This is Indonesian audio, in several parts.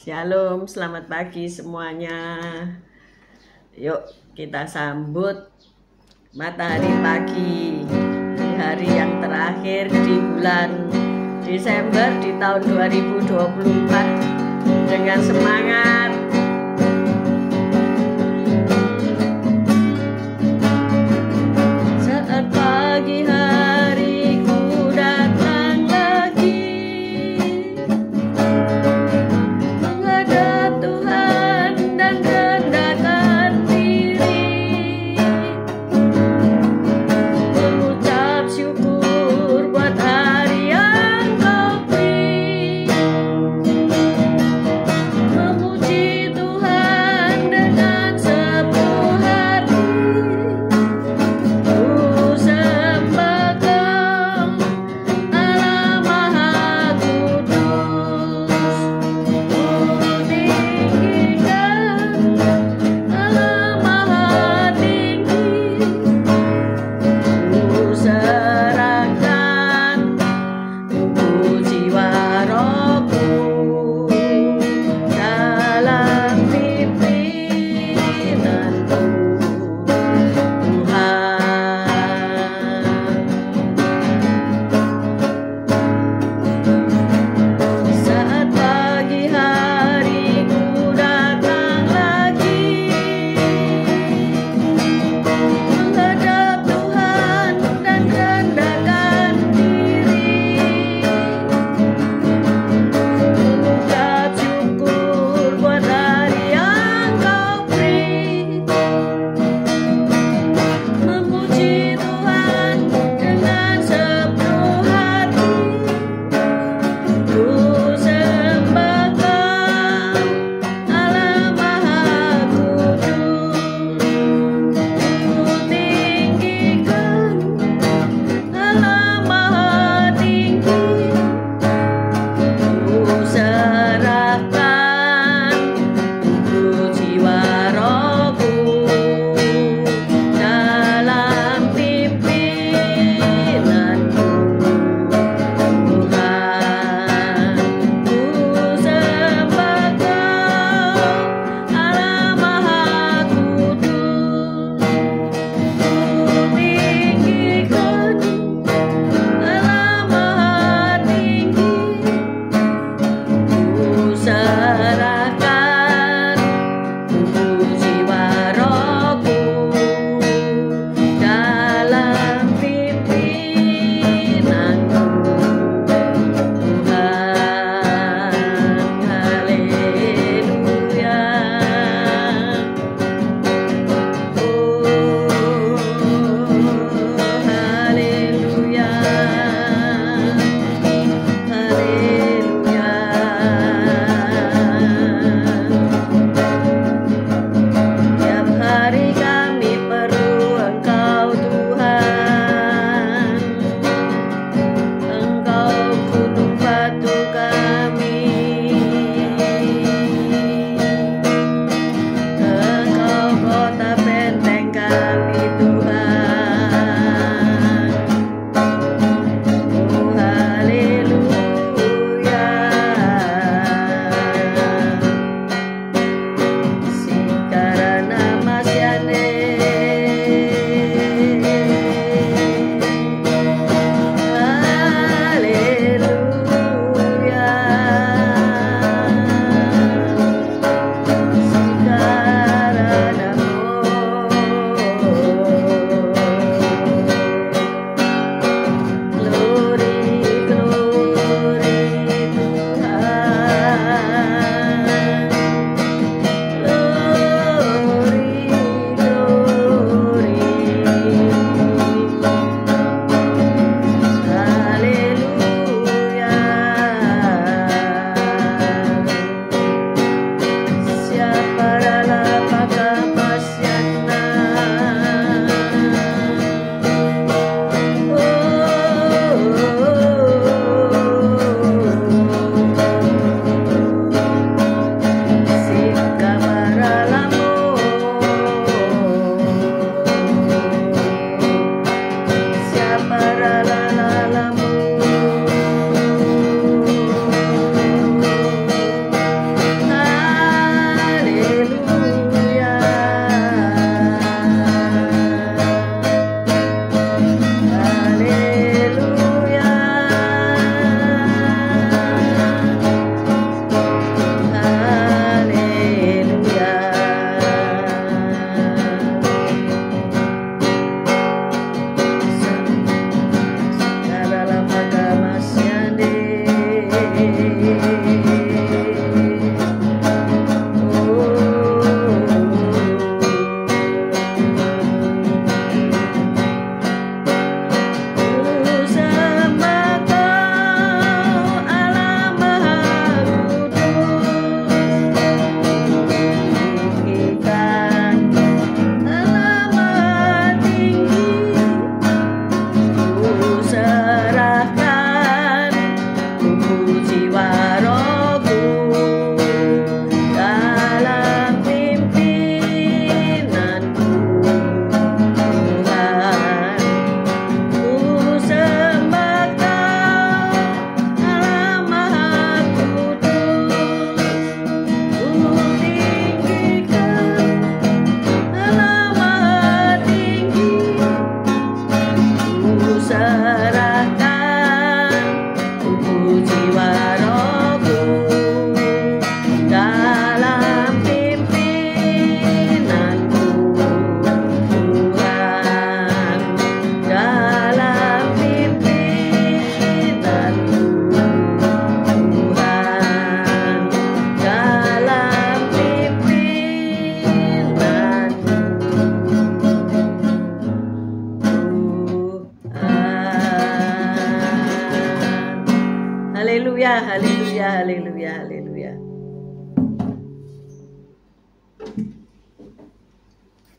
Shalom, selamat pagi semuanya. Yuk kita sambut matahari pagi di hari yang terakhir di bulan Desember di tahun 2024 dengan semangat. Saat pagi hariku datang lagi menghadap Tuhan dan rendahkan diri, mengucap syukur buat hari yang Kau beri, memuji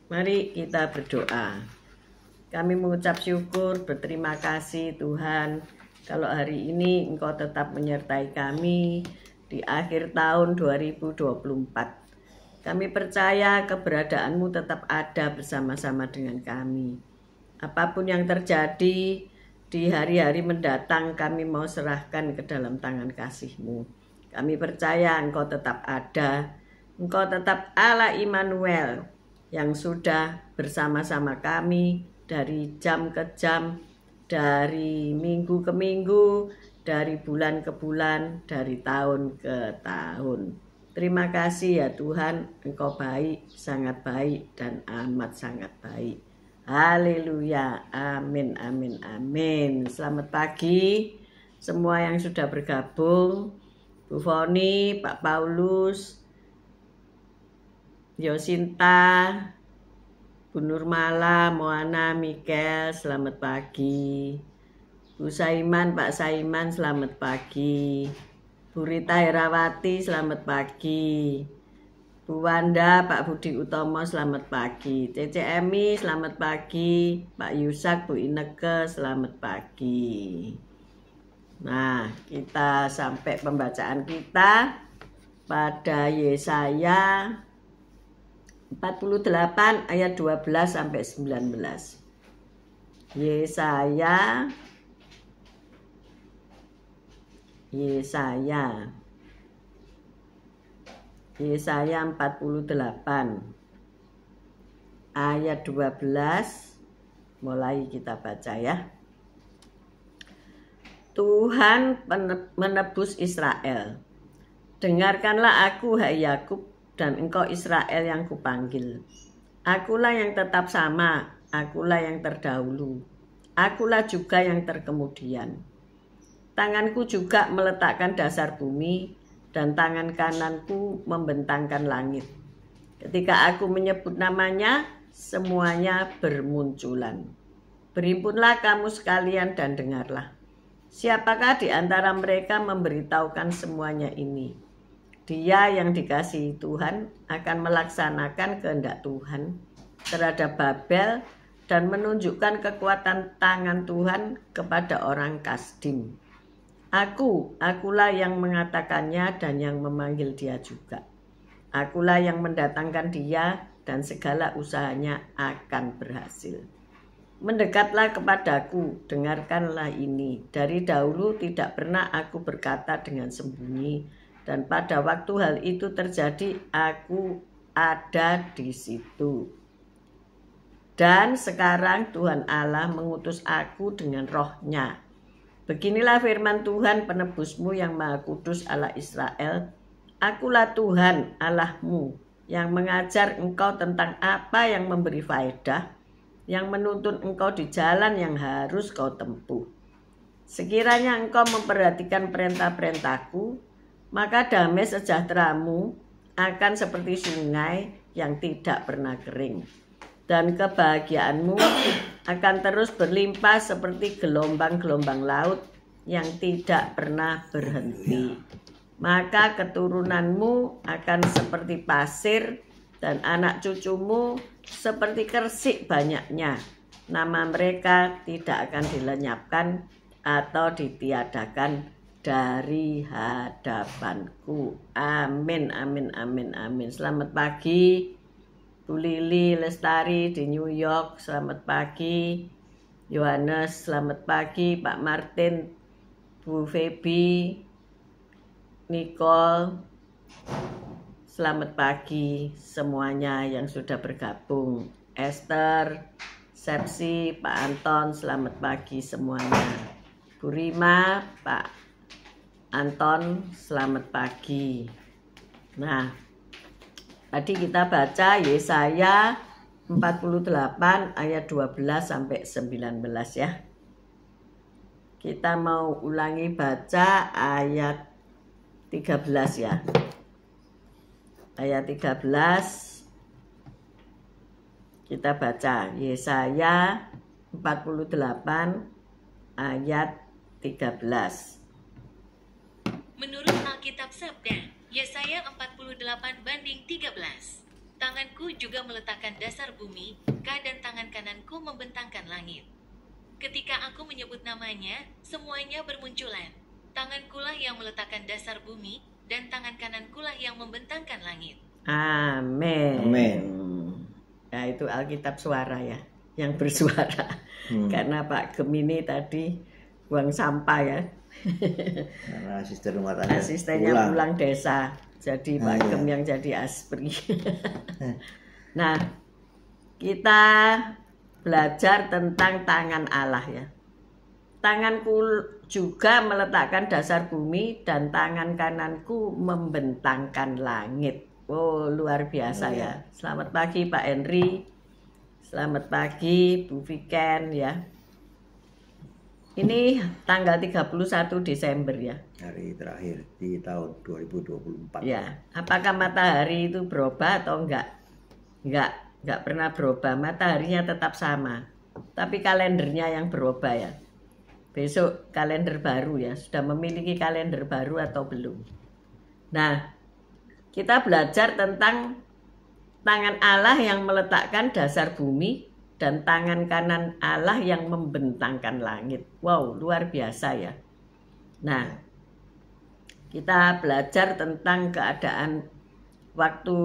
Mari kita berdoa. Kami mengucap syukur, berterima kasih Tuhan, kalau hari ini Engkau tetap menyertai kami di akhir tahun 2024. Kami percaya keberadaanmu tetap ada bersama-sama dengan kami. Apapun yang terjadi di hari-hari mendatang, kami mau serahkan ke dalam tangan kasih-Mu. Kami percaya Engkau tetap ada. Engkau tetap Allah Immanuel yang sudah bersama-sama kami dari jam ke jam, dari minggu ke minggu, dari bulan ke bulan, dari tahun ke tahun. Terima kasih ya Tuhan, Engkau baik, sangat baik, dan amat sangat baik. Haleluya, amin, amin, amin. Selamat pagi semua yang sudah bergabung. Bu Foni, Pak Paulus, Yosinta, Bu Nurmala, Moana, Mikel, selamat pagi. Bu Saiman, Pak Saiman, selamat pagi. Bu Rita Herawati, selamat pagi. Bu Wanda, Pak Budi Utomo, selamat pagi. Cece Emi, selamat pagi. Pak Yusak, Bu Ineke, selamat pagi. Nah, kita sampai pembacaan kita pada Yesaya 48 ayat 12 sampai 19. Yesaya 48 ayat 12, mulai kita baca ya. Tuhan menebus Israel. Dengarkanlah aku, hai Yakub, dan engkau Israel yang kupanggil. Akulah yang tetap sama, akulah yang terdahulu, akulah juga yang terkemudian. Tanganku juga meletakkan dasar bumi, dan tangan kananku membentangkan langit. Ketika aku menyebut namanya, semuanya bermunculan. Berhimpunlah kamu sekalian dan dengarlah. Siapakah di antara mereka memberitahukan semuanya ini? Dia yang dikasihi Tuhan akan melaksanakan kehendak Tuhan terhadap Babel dan menunjukkan kekuatan tangan Tuhan kepada orang Kasdim. Akulah yang mengatakannya dan yang memanggil dia juga. Akulah yang mendatangkan dia dan segala usahanya akan berhasil. Mendekatlah kepadaku, dengarkanlah ini. Dari dahulu tidak pernah aku berkata dengan sembunyi, dan pada waktu hal itu terjadi, aku ada di situ. Dan sekarang Tuhan Allah mengutus aku dengan roh-Nya. Beginilah firman Tuhan penebusmu yang Maha Kudus Allah Israel. Akulah Tuhan Allahmu yang mengajar engkau tentang apa yang memberi faedah, yang menuntun engkau di jalan yang harus kau tempuh. Sekiranya engkau memperhatikan perintah-perintahku, maka damai sejahteramu akan seperti sungai yang tidak pernah kering. Dan kebahagiaanmu akan terus berlimpah seperti gelombang-gelombang laut yang tidak pernah berhenti. Maka keturunanmu akan seperti pasir dan anak cucumu seperti kersik banyaknya. Nama mereka tidak akan dilenyapkan atau ditiadakan dari hadapanku. Amin, amin, amin, amin. Selamat pagi Bu Lili Lestari di New York, selamat pagi. Yohanes, selamat pagi. Pak Martin, Bu Feby, Nicole, selamat pagi semuanya yang sudah bergabung. Esther, Sepsi, Pak Anton, selamat pagi semuanya. Bu Rima, Pak Anton, selamat pagi. Nah, tadi kita baca Yesaya 48 ayat 12 sampai 19 ya. Kita mau ulangi baca ayat 13 ya. Ayat 13 kita baca Yesaya 48 ayat 13. Menurut Alkitab Sabda, Yesaya 48:13. Tanganku juga meletakkan dasar bumi, dan tangan kananku membentangkan langit. Ketika aku menyebut namanya, semuanya bermunculan. Tangankulah yang meletakkan dasar bumi, dan tangan kanankulah yang membentangkan langit. Amin. Amin. Nah, itu Alkitab suara ya, yang bersuara. Karena Pak Gemini tadi buang sampah ya. Karena asisten rumah tangga Asistennya pulang desa. Jadi Pak Gem yang jadi aspri. Nah, kita belajar tentang tangan Allah ya. Tanganku juga meletakkan dasar bumi dan tangan kananku membentangkan langit. Oh, luar biasa ya. Selamat pagi Pak Henry. Selamat pagi Bu Viken ya. Ini tanggal 31 Desember ya. Hari terakhir di tahun 2024. Ya, apakah matahari itu berubah atau enggak? Enggak pernah berubah. Mataharinya tetap sama. Tapi kalendernya yang berubah ya. Besok kalender baru ya. Sudah memiliki kalender baru atau belum? Nah, kita belajar tentang tangan Allah yang meletakkan dasar bumi dan tangan kanan Allah yang membentangkan langit. Wow, luar biasa ya. Nah, kita belajar tentang keadaan waktu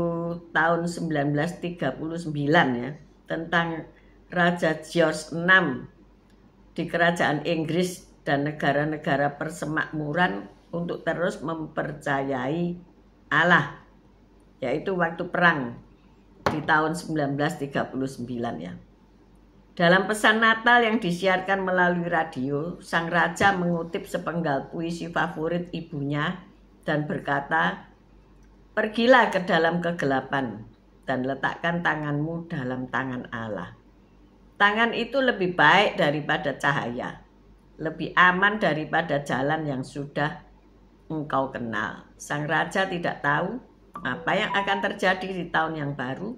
tahun 1939 ya, tentang Raja George VI di kerajaan Inggris dan negara-negara persemakmuran untuk terus mempercayai Allah, yaitu waktu perang di tahun 1939 ya. Dalam pesan Natal yang disiarkan melalui radio, sang raja mengutip sepenggal puisi favorit ibunya dan berkata, "Pergilah ke dalam kegelapan dan letakkan tanganmu dalam tangan Allah. Tangan itu lebih baik daripada cahaya, lebih aman daripada jalan yang sudah engkau kenal." Sang raja tidak tahu apa yang akan terjadi di tahun yang baru,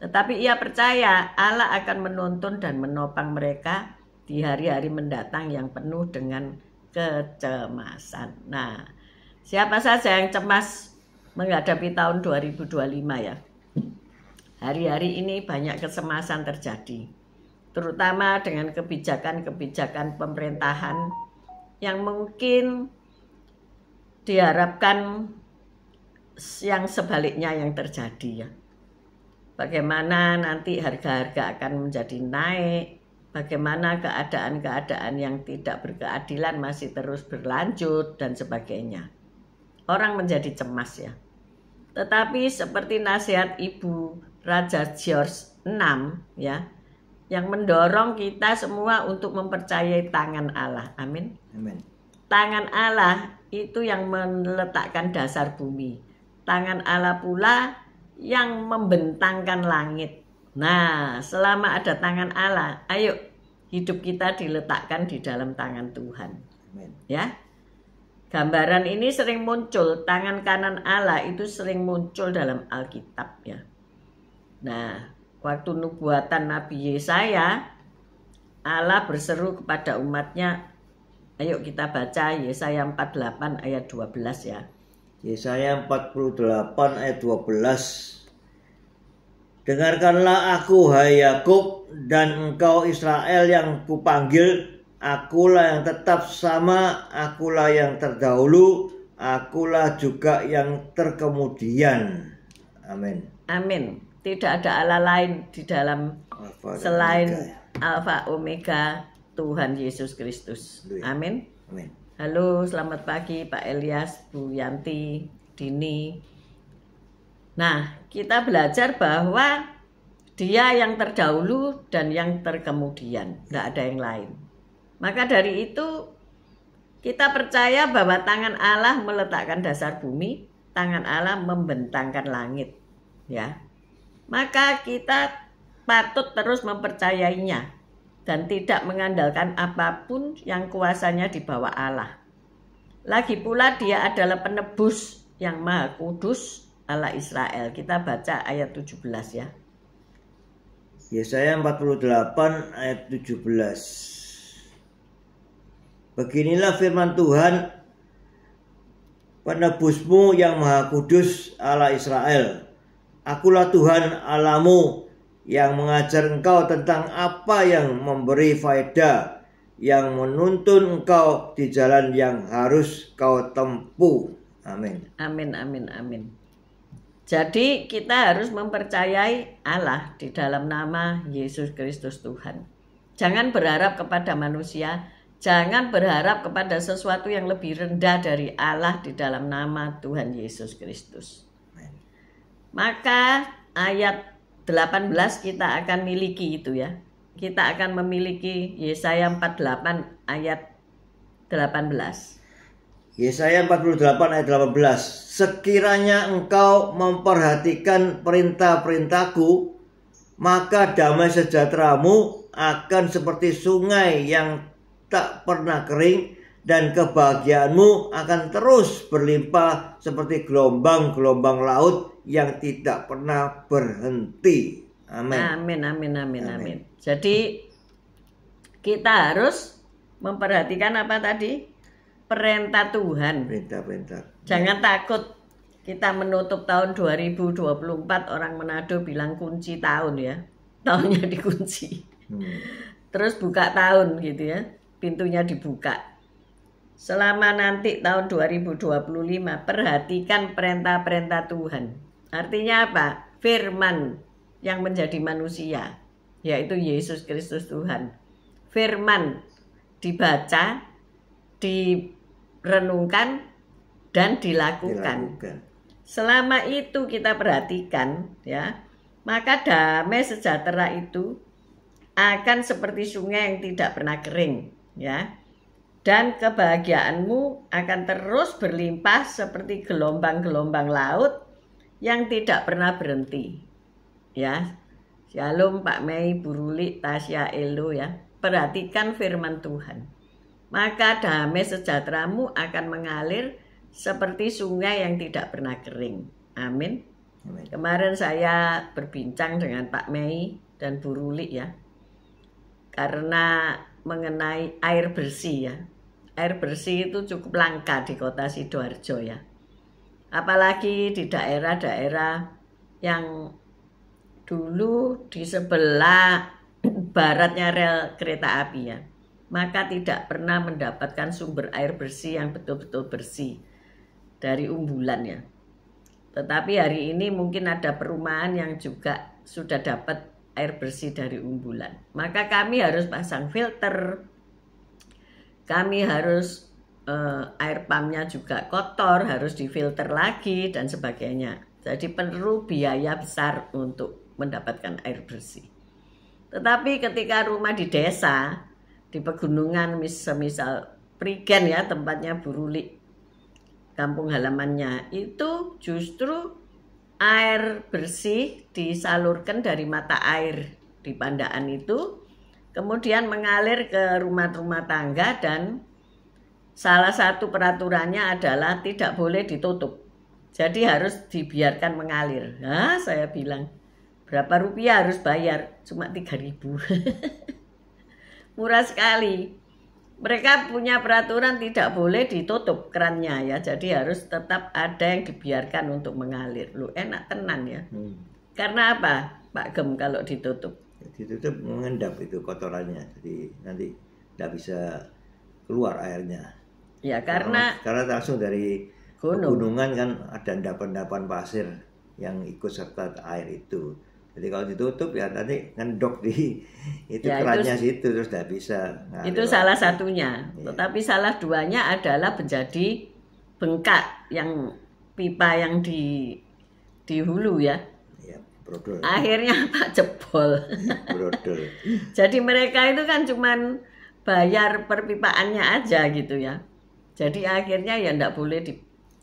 tetapi ia percaya Allah akan menuntun dan menopang mereka di hari-hari mendatang yang penuh dengan kecemasan. Nah, siapa saja yang cemas menghadapi tahun 2025 ya? Hari-hari ini banyak kecemasan terjadi, terutama dengan kebijakan-kebijakan pemerintahan yang mungkin diharapkan yang sebaliknya yang terjadi ya. Bagaimana nanti harga-harga akan menjadi naik, bagaimana keadaan-keadaan yang tidak berkeadilan masih terus berlanjut dan sebagainya. Orang menjadi cemas ya. Tetapi seperti nasihat Ibu Raja George VI ya, yang mendorong kita semua untuk mempercayai tangan Allah. Amin. Amin. Tangan Allah itu yang meletakkan dasar bumi. Tangan Allah pula yang membentangkan langit. Nah, selama ada tangan Allah, ayo hidup kita diletakkan di dalam tangan Tuhan. Amin. Ya. Gambaran ini sering muncul, tangan kanan Allah itu sering muncul dalam Alkitab ya. Nah, waktu nubuatan Nabi Yesaya, Allah berseru kepada umatnya, ayo kita baca Yesaya 48 ayat 12 ya. Yesaya 48 ayat 12. Dengarkanlah aku, hai Yakub, dan engkau Israel yang kupanggil. Akulah yang tetap sama, akulah yang terdahulu, akulah juga yang terkemudian. Amin. Amin. Tidak ada Allah lain di dalam selain Alfa Omega, Tuhan Yesus Kristus. Amin. Amin. Halo, selamat pagi Pak Elias, Bu Yanti, Dini. Nah, kita belajar bahwa Dia yang terdahulu dan yang terkemudian, tidak ada yang lain. Maka dari itu kita percaya bahwa tangan Allah meletakkan dasar bumi, tangan Allah membentangkan langit, ya. Maka kita patut terus mempercayainya dan tidak mengandalkan apapun yang kuasanya di bawah Allah. Lagi pula Dia adalah penebus yang maha kudus, Allah Israel. Kita baca ayat 17 ya. Yesaya 48 ayat 17. Beginilah firman Tuhan, penebusmu yang maha kudus, Allah Israel. Akulah Tuhan Allahmu yang mengajar engkau tentang apa yang memberi faedah, yang menuntun engkau di jalan yang harus kau tempuh. Amin. Amin, amin, amin. Jadi kita harus mempercayai Allah di dalam nama Yesus Kristus Tuhan. Jangan berharap kepada manusia, jangan berharap kepada sesuatu yang lebih rendah dari Allah di dalam nama Tuhan Yesus Kristus. Maka ayat 18 kita akan miliki itu ya. Kita akan memiliki Yesaya 48 ayat 18. Yesaya 48 ayat 18. Sekiranya engkau memperhatikan perintah-perintahku, maka damai sejahteramu akan seperti sungai yang tak pernah kering, dan kebahagiaanmu akan terus berlimpah seperti gelombang-gelombang laut yang tidak pernah berhenti. Amin. Amin, amin, amin, amin. Jadi kita harus memperhatikan apa tadi? Perintah Tuhan. Perintah-perintah. Jangan takut kita menutup tahun 2024, orang Manado bilang kunci tahun ya. Tahunnya dikunci. Terus buka tahun gitu ya. Pintunya dibuka. Selama nanti tahun 2025, perhatikan perintah-perintah Tuhan. Artinya apa? Firman yang menjadi manusia, yaitu Yesus Kristus Tuhan. Firman dibaca, direnungkan, dan dilakukan. Selama itu kita perhatikan ya, maka damai sejahtera itu akan seperti sungai yang tidak pernah kering ya. Dan kebahagiaanmu akan terus berlimpah seperti gelombang-gelombang laut yang tidak pernah berhenti. Ya. Shalom Pak Mei, Bu Ruli, Tasya, Elo ya. Perhatikan firman Tuhan. Maka damai sejahteramu akan mengalir seperti sungai yang tidak pernah kering. Amin. Amin. Kemarin saya berbincang dengan Pak Mei dan Bu Ruli ya. Karena mengenai air bersih ya. Air bersih itu cukup langka di kota Sidoarjo ya. Apalagi di daerah-daerah yang dulu di sebelah baratnya rel kereta api ya. Maka tidak pernah mendapatkan sumber air bersih yang betul-betul bersih dari umbulan ya. Tetapi hari ini mungkin ada perumahan yang juga sudah dapat air bersih dari umbulan. Maka kami harus pasang filter. Kami harus air pumpnya juga kotor, harus difilter lagi dan sebagainya. Jadi perlu biaya besar untuk mendapatkan air bersih. Tetapi ketika rumah di desa, di pegunungan, misal Prigen ya tempatnya Bu Ruli, kampung halamannya, itu justru air bersih disalurkan dari mata air di Pandaan itu, kemudian mengalir ke rumah-rumah tangga, dan salah satu peraturannya adalah tidak boleh ditutup. Jadi harus dibiarkan mengalir. Nah, saya bilang, berapa rupiah harus bayar? Cuma 3.000. Murah sekali. Mereka punya peraturan tidak boleh ditutup kerannya ya. Jadi harus tetap ada yang dibiarkan untuk mengalir. Lu enak tenan ya. Karena apa, Pak Gem, kalau ditutup? Ditutup mengendap itu kotorannya, jadi nanti tidak bisa keluar airnya. Ya karena langsung dari gunungan kan ada endapan-endapan pasir yang ikut serta air itu. Jadi kalau ditutup ya nanti ngendok di itu ya, kerannya situ terus tidak bisa. Itu salah satunya. Ya. Tetapi salah duanya adalah menjadi bengkak yang pipa yang di hulu ya. Brodol. Akhirnya apa, jebol. Brodol. Jadi mereka itu kan cuman bayar perpipaannya aja gitu ya. Jadi akhirnya ya enggak boleh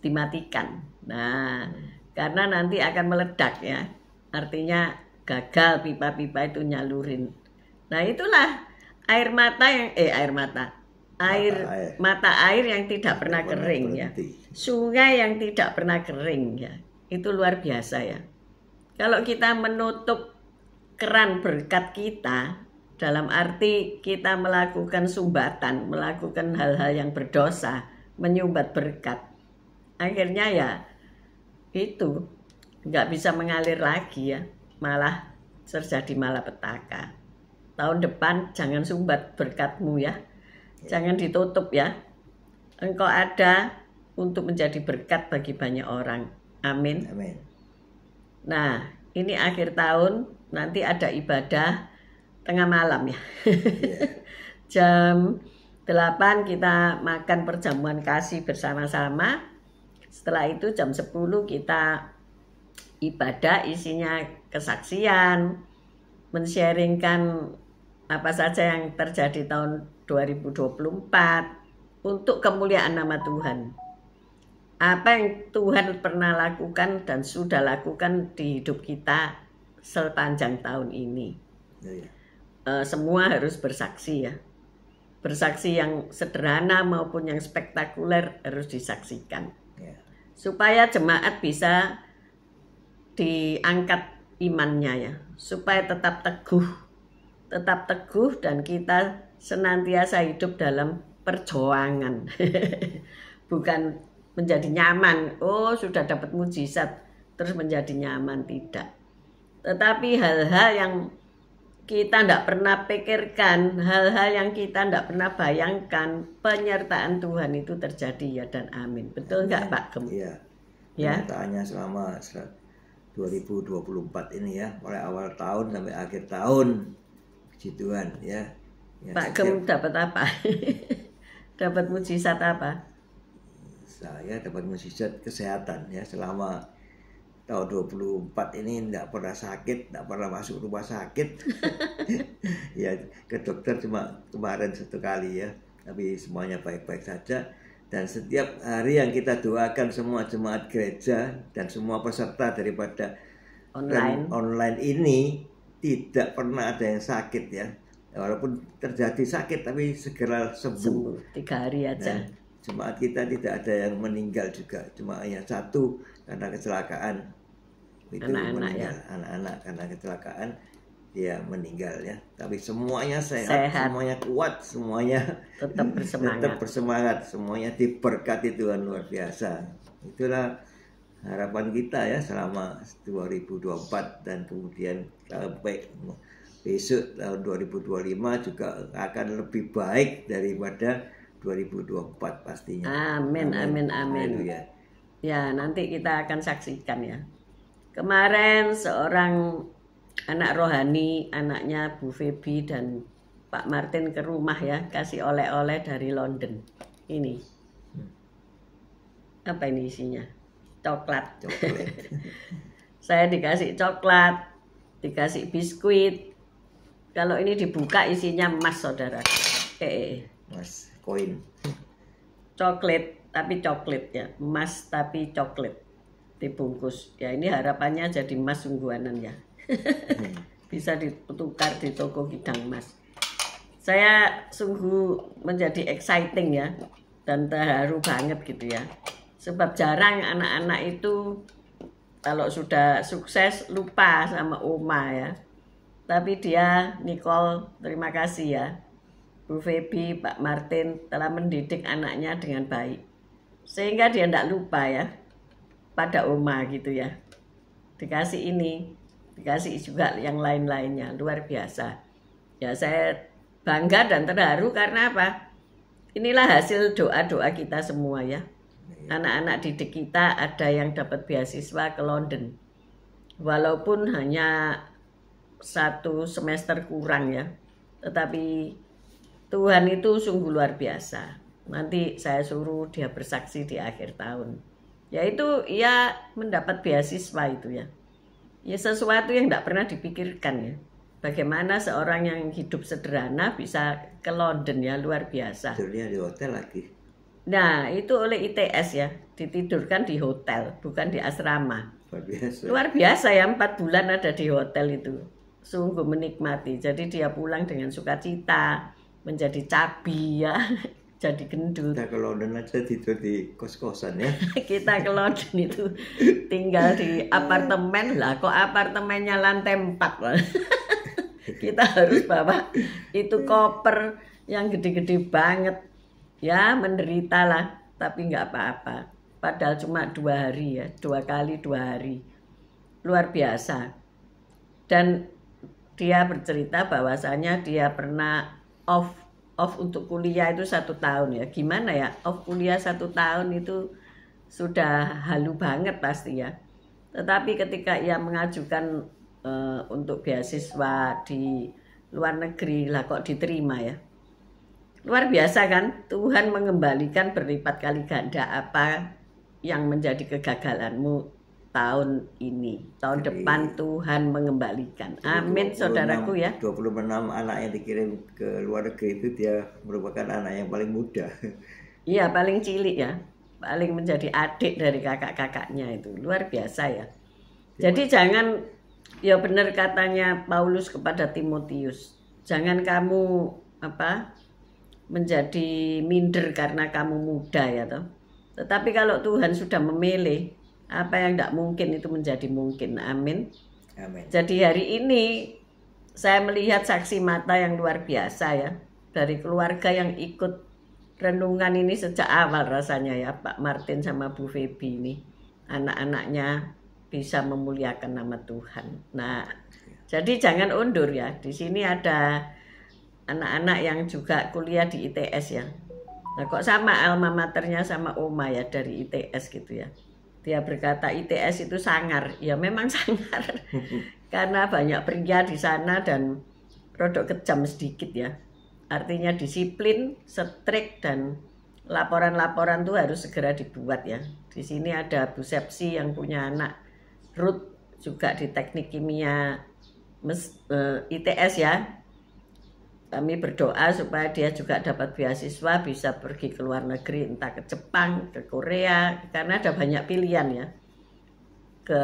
dimatikan. Nah, karena nanti akan meledak ya. Artinya gagal pipa-pipa itu nyalurin. Nah, itulah mata air yang tidak pernah kering ya. Sungai yang tidak pernah kering ya. Itu luar biasa ya. Kalau kita menutup keran berkat kita, dalam arti kita melakukan sumbatan, melakukan hal-hal yang berdosa, menyumbat berkat, akhirnya ya itu nggak bisa mengalir lagi ya, malah terjadi malapetaka. Tahun depan jangan sumbat berkatmu ya, jangan ditutup ya. Engkau ada untuk menjadi berkat bagi banyak orang. Amin. Amin. Nah, ini akhir tahun, nanti ada ibadah tengah malam ya. Jam 8 kita makan perjamuan kasih bersama-sama. Setelah itu jam 10 kita ibadah, isinya kesaksian, men-sharingkan apa saja yang terjadi tahun 2024 untuk kemuliaan nama Tuhan. Apa yang Tuhan pernah lakukan dan sudah lakukan di hidup kita sepanjang tahun ini. Semua harus bersaksi ya. Bersaksi yang sederhana maupun yang spektakuler harus disaksikan. Supaya jemaat bisa diangkat imannya ya. Supaya tetap teguh dan kita senantiasa hidup dalam perjuangan. Bukan menjadi nyaman, oh sudah dapat mujizat terus menjadi nyaman, tidak. Tetapi hal-hal yang kita tidak pernah pikirkan, hal-hal yang kita tidak pernah bayangkan, penyertaan Tuhan itu terjadi ya, dan amin. Betul nggak Pak Gem? Iya. Ya. Penyertaannya selama 2024 ini ya, mulai awal tahun sampai akhir tahun, puji Tuhan ya. Pak Gem dapat apa? Dapat mujizat apa? Saya dapat mujizat kesehatan ya, selama tahun 24 ini tidak pernah sakit, tidak pernah masuk rumah sakit. Ya, ke dokter cuma kemarin 1 kali ya, tapi semuanya baik-baik saja. Dan setiap hari yang kita doakan semua jemaat gereja dan semua peserta daripada online ini tidak pernah ada yang sakit ya. Walaupun terjadi sakit tapi segera sembuh. 3 hari aja. Nah, jemaat kita tidak ada yang meninggal juga, cuma hanya 1 karena kecelakaan. Itu anak-anak ya. Anak-anak karena kecelakaan dia meninggal ya. Tapi semuanya sehat, semuanya kuat, semuanya tetap bersemangat, semuanya diberkati Tuhan luar biasa. Itulah harapan kita ya selama 2024 dan kemudian sampai besok tahun 2025 juga akan lebih baik daripada 2024 pastinya. Amin. Haleluya. Ya, nanti kita akan saksikan ya. Kemarin seorang anak rohani, anaknya Bu Feby dan Pak Martin ke rumah ya, kasih oleh-oleh dari London. Ini. Apa ini isinya? Coklat. Saya dikasih coklat, dikasih biskuit. Kalau ini dibuka isinya emas, saudara. Mas, koin. Coklat, tapi coklat ya. Emas tapi coklat. Dibungkus. Ya ini harapannya jadi emas sungguhanan ya. Bisa ditukar di toko Kidang Emas. Saya sungguh menjadi exciting ya. Dan terharu banget gitu ya. Sebab jarang anak-anak itu kalau sudah sukses lupa sama oma ya. Tapi dia, Nicole, terima kasih ya. Bu Feby, Pak Martin telah mendidik anaknya dengan baik. Sehingga dia tidak lupa ya pada oma gitu ya. Dikasih ini, dikasih juga yang lain-lainnya, luar biasa. Ya saya bangga dan terharu karena apa? Inilah hasil doa-doa kita semua ya. Anak-anak didik kita ada yang dapat beasiswa ke London. Walaupun hanya 1 semester kurang ya. Tetapi Tuhan itu sungguh luar biasa. Nanti saya suruh dia bersaksi di akhir tahun. Yaitu ia mendapat beasiswa itu ya. Ya sesuatu yang tidak pernah dipikirkan ya. Bagaimana seorang yang hidup sederhana bisa ke London ya, luar biasa. Tidurnya di hotel lagi. Nah itu oleh ITS ya, ditidurkan di hotel, bukan di asrama. Luar biasa. Luar biasa ya, 4 bulan ada di hotel itu. Sungguh menikmati. Jadi dia pulang dengan sukacita, menjadi cabi ya. Jadi gendut. Kita ke London aja tidur di kos-kosan ya. Kita ke London itu tinggal di apartemen lah. Kok apartemennya lantai 4 kita harus bawa itu koper yang gede-gede banget. Ya menderita lah. Tapi nggak apa-apa. Padahal cuma 2 hari ya. 2 kali 2 hari. luar biasa. Dan dia bercerita bahwasanya dia pernah off untuk kuliah itu 1 tahun ya. Gimana ya, off kuliah 1 tahun itu sudah halu banget pasti ya. Tetapi ketika ia mengajukan untuk beasiswa di luar negeri, lah kok diterima ya. Luar biasa kan, Tuhan mengembalikan berlipat kali ganda apa yang menjadi kegagalanmu tahun ini. Tahun depan Tuhan mengembalikan. Amin saudaraku ya. 26 anak yang dikirim ke luar negeri itu dia merupakan anak yang paling muda. Iya, paling cilik ya. Paling menjadi adik dari kakak-kakaknya itu. Luar biasa ya. Jadi jangan, ya benar katanya Paulus kepada Timotius. Jangan kamu menjadi minder karena kamu muda ya toh. Tetapi kalau Tuhan sudah memilih, apa yang tidak mungkin itu menjadi mungkin. Amin. Amin. Jadi hari ini saya melihat saksi mata yang luar biasa ya. Dari keluarga yang ikut renungan ini sejak awal rasanya ya, Pak Martin sama Bu Feby ini. Anak-anaknya bisa memuliakan nama Tuhan. Nah, jadi jangan undur ya. Di sini ada anak-anak yang juga kuliah di ITS ya. Nah, kok sama alma maternya sama Oma ya dari ITS gitu ya. Dia berkata ITS itu sangar. Ya memang sangar. Karena banyak pria di sana dan rodok kejam sedikit ya. Artinya disiplin, strict, dan laporan-laporan tuh harus segera dibuat ya. Di sini ada Bu Sepsi yang punya anak Ruth juga di teknik kimia ITS ya. Kami berdoa supaya dia juga dapat beasiswa, bisa pergi ke luar negeri, entah ke Jepang, ke Korea, karena ada banyak pilihan ya. Ke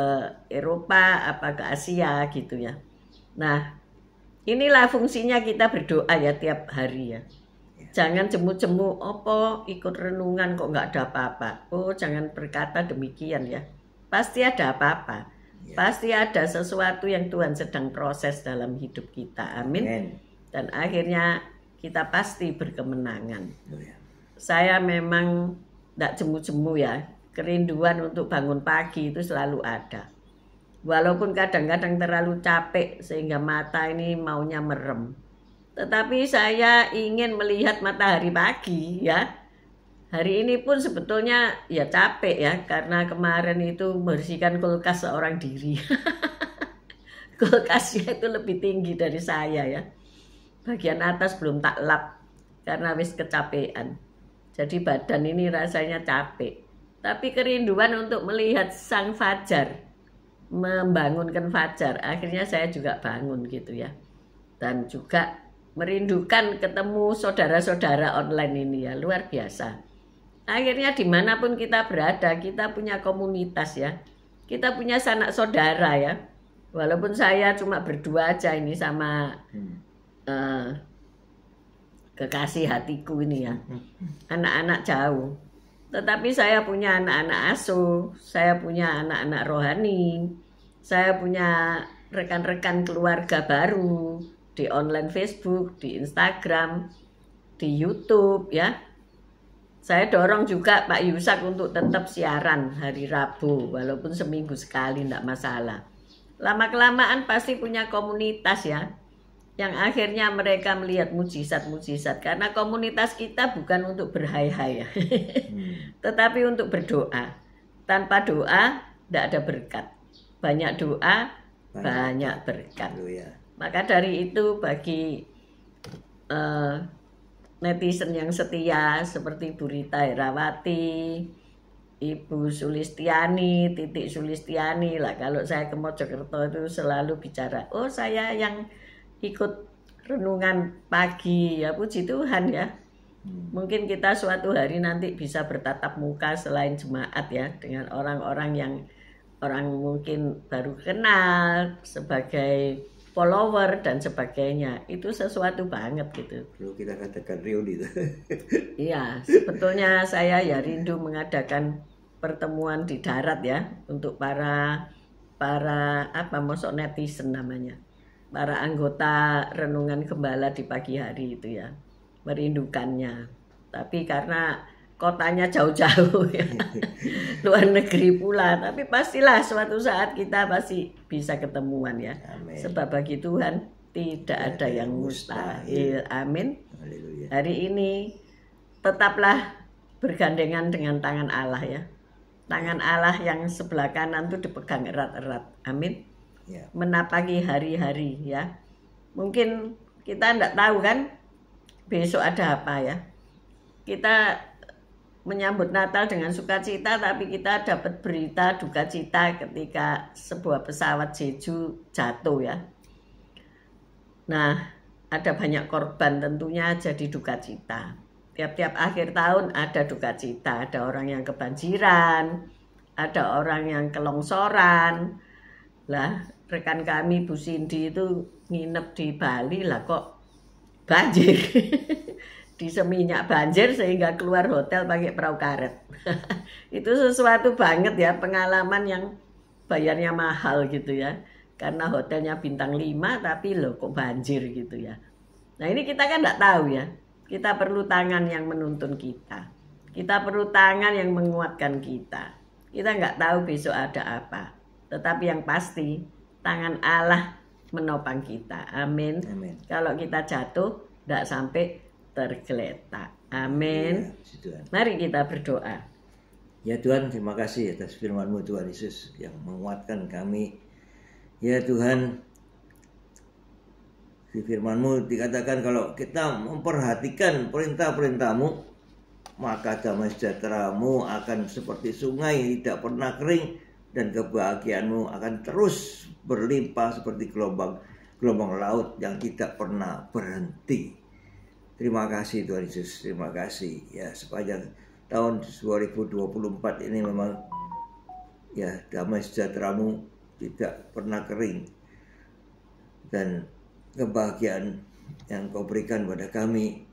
Eropa, apa ke Asia gitu ya. Nah, inilah fungsinya kita berdoa ya tiap hari ya. Jangan jemu-jemu, opo ikut renungan kok nggak ada apa-apa. Oh, jangan berkata demikian ya. Pasti ada apa-apa. Pasti ada sesuatu yang Tuhan sedang proses dalam hidup kita. Amin. Amin. Dan akhirnya kita pasti berkemenangan. Saya memang tidak jemu-jemu ya. Kerinduan untuk bangun pagi itu selalu ada. Walaupun kadang-kadang terlalu capek sehingga mata ini maunya merem. Tetapi saya ingin melihat matahari pagi ya. Hari ini pun sebetulnya ya capek ya. Karena kemarin itu membersihkan kulkas seorang diri. Kulkasnya itu lebih tinggi dari saya ya. Bagian atas belum tak lap karena wis kecapean. Jadi badan ini rasanya capek. Tapi kerinduan untuk melihat sang fajar, membangunkan fajar. Akhirnya saya juga bangun gitu ya. Dan juga merindukan ketemu saudara-saudara online ini ya, luar biasa. Akhirnya dimanapun kita berada, kita punya komunitas ya. Kita punya sanak saudara ya. Walaupun saya cuma berdua aja ini sama kekasih hatiku ini ya, anak-anak jauh. Tetapi saya punya anak-anak asuh, saya punya anak-anak rohani, saya punya rekan-rekan keluarga baru di online Facebook, di Instagram, di YouTube ya. Saya dorong juga Pak Yusak untuk tetap siaran hari Rabu, walaupun seminggu sekali tidak masalah. Lama-kelamaan pasti punya komunitas ya. Yang akhirnya mereka melihat mujizat-mujizat. Karena komunitas kita bukan untuk berhai-hai ya. Tetapi untuk berdoa. Tanpa doa tidak ada berkat. Banyak doa, banyak berkat. Maka dari itu bagi netizen yang setia seperti Bu Rita Herawati, Ibu Sulistiani, Titik Sulistiani lah. Kalau saya ke Mojokerto itu selalu bicara, oh saya yang ikut renungan pagi ya, puji Tuhan ya. Mungkin kita suatu hari nanti bisa bertatap muka selain jemaat ya, dengan orang-orang yang orang mungkin baru kenal sebagai follower dan sebagainya. Itu sesuatu banget gitu. Perlu kita katakan reuni itu. Iya, sebetulnya saya ya rindu mengadakan pertemuan di darat ya untuk para masuk netizen namanya. Para anggota renungan gembala di pagi hari itu ya, merindukannya. Tapi karena kotanya jauh-jauh ya. Luar negeri pula, tapi pastilah suatu saat kita pasti bisa ketemuan ya. Amin. Sebab bagi Tuhan tidak ada yang mustahil. Amin. Haleluya. Hari ini tetaplah bergandengan dengan tangan Allah ya. Tangan Allah yang sebelah kanan tuh dipegang erat-erat. Amin. Ya. Menapaki hari-hari ya. Mungkin kita enggak tahu kan besok ada apa ya. Kita menyambut Natal dengan sukacita, tapi kita dapat berita duka cita ketika sebuah pesawat Jeju jatuh ya. Nah, ada banyak korban, tentunya jadi duka cita. Tiap-tiap akhir tahun ada duka cita, ada orang yang kebanjiran, ada orang yang kelongsoran. Lah, rekan kami Bu Cindy itu nginep di Bali lah kok banjir. Di Seminyak banjir sehingga keluar hotel pakai perahu karet. Itu sesuatu banget ya, pengalaman yang bayarnya mahal gitu ya. Karena hotelnya bintang 5 tapi loh kok banjir gitu ya. Nah ini kita kan enggak tahu ya. Kita perlu tangan yang menuntun kita. Kita perlu tangan yang menguatkan kita. Kita enggak tahu besok ada apa. Tetapi yang pasti tangan Allah menopang kita. Amin. Amin. Kalau kita jatuh enggak sampai tergeletak. Amin. Ya, Tuhan. Mari kita berdoa. Ya Tuhan, terima kasih atas firman-Mu Tuhan Yesus yang menguatkan kami. Ya Tuhan, di firman-Mu dikatakan kalau kita memperhatikan perintah-perintah-Mu, maka damai sejahtera-Mu akan seperti sungai tidak pernah kering, dan kebahagiaan-Mu akan terus berlimpah seperti gelombang laut yang tidak pernah berhenti. Terima kasih Tuhan Yesus, terima kasih. Ya, sepanjang tahun 2024 ini memang ya damai sejahtera-Mu tidak pernah kering, dan kebahagiaan yang Kau berikan pada kami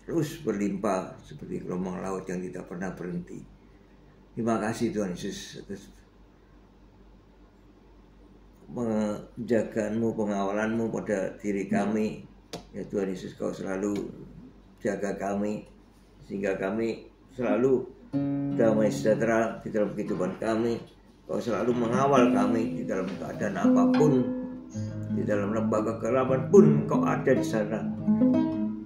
terus berlimpah seperti gelombang laut yang tidak pernah berhenti. Terima kasih Tuhan Yesus atas penjagaan-Mu, pengawalan-Mu pada diri kami. Ya Tuhan Yesus, Kau selalu jaga kami sehingga kami selalu damai sejahtera di dalam kehidupan kami. Kau selalu mengawal kami di dalam keadaan apapun, di dalam lembah kegelapan pun Kau ada di sana,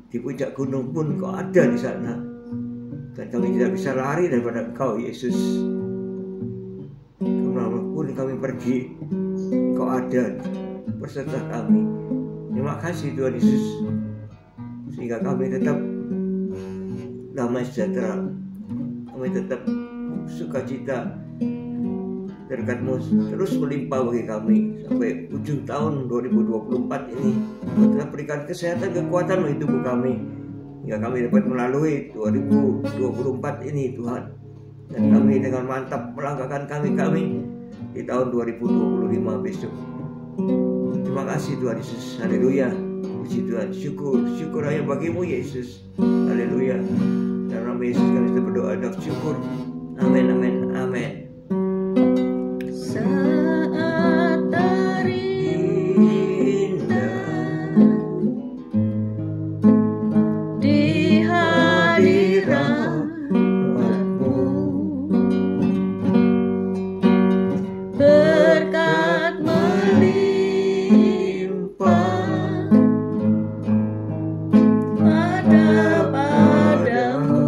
di puncak gunung pun Kau ada di sana, dan kami tidak bisa lari daripada Kau Yesus. Kemanapun kami pergi, Kau ada beserta kami. Terima kasih Tuhan Yesus, sehingga kami tetap damai sejahtera, kami tetap sukacita. Berkat-Mu terus melimpah bagi kami sampai ujung tahun 2024 ini. Kau telah berikan kesehatan, kekuatan bagi tubuh kami hingga kami dapat melalui 2024 ini Tuhan. Dan kami dengan mantap melangkahkan kami di tahun 2025 besok. Terima kasih Tuhan Yesus. Haleluya. Puji Tuhan. Syukur hanya bagi-Mu Yesus. Haleluya. Dalam nama Yesus kami berdoa dan syukur. Amin, amin, amin. Saat terindah di hadirat-Mu, berkat melimpah padamu.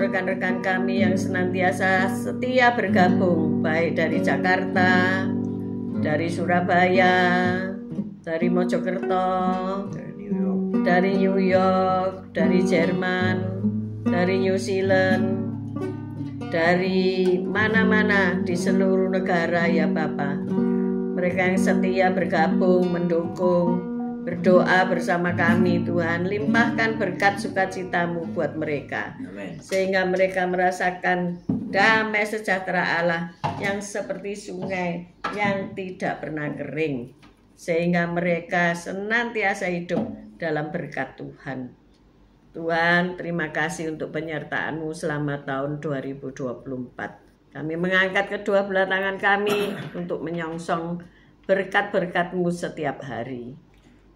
rekan-rekan kami yang senantiasa setia bergabung, baik dari Jakarta, dari Surabaya, dari Mojokerto, dari New York, dari Jerman, dari New Zealand, dari mana-mana di seluruh negara ya Bapa. Mereka yang setia bergabung, mendukung, berdoa bersama kami Tuhan. Limpahkan berkat sukacitamu buat mereka. Amin. Sehingga mereka merasakan damai sejahtera Allah yang seperti sungai yang tidak pernah kering. Sehingga mereka senantiasa hidup dalam berkat Tuhan. Tuhan, terima kasih untuk penyertaan-Mu selama tahun 2024. Kami mengangkat kedua belah tangan kami untuk menyongsong berkat-berkat-Mu setiap hari.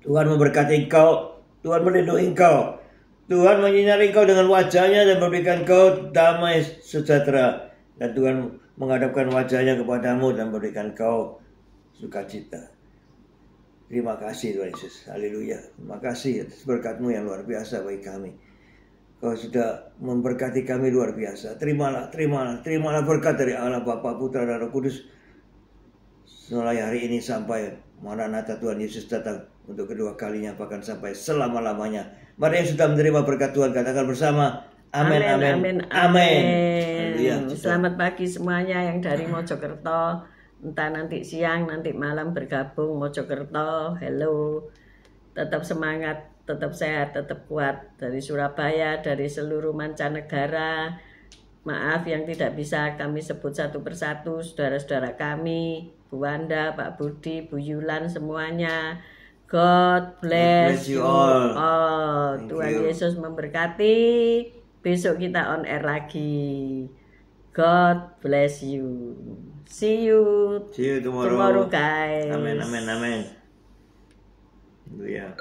Tuhan memberkati engkau, Tuhan melindungi engkau, Tuhan menyinari engkau dengan wajahnya dan memberikan engkau damai sejahtera. Dan Tuhan menghadapkan wajahnya kepadamu dan memberikan engkau sukacita. Terima kasih Tuhan Yesus, haleluya. Terima kasih atas berkat-Mu yang luar biasa bagi kami. Kau sudah memberkati kami luar biasa. Terimalah berkat dari Allah Bapa, Putra dan Roh Kudus. Mulai hari ini sampai Maranatha Tuhan Yesus datang untuk kedua kalinya, bahkan sampai selama-lamanya. Mari yang sudah menerima berkat Tuhan katakan bersama, amin, amin, amin, amin. Haleluya. Selamat pagi semuanya yang dari Mojokerto. Entah nanti siang, nanti malam bergabung Mojokerto. Hello. Tetap semangat, tetap sehat, tetap kuat. Dari Surabaya, dari seluruh mancanegara. Maaf yang tidak bisa kami sebut satu persatu, saudara-saudara kami, Bu Wanda, Pak Budi, Bu Yulan, semuanya. God bless you all. Tuhan Yesus memberkati. Besok kita on air lagi. God bless you. See you tomorrow guys. Amin, amin, amin. Haleluya.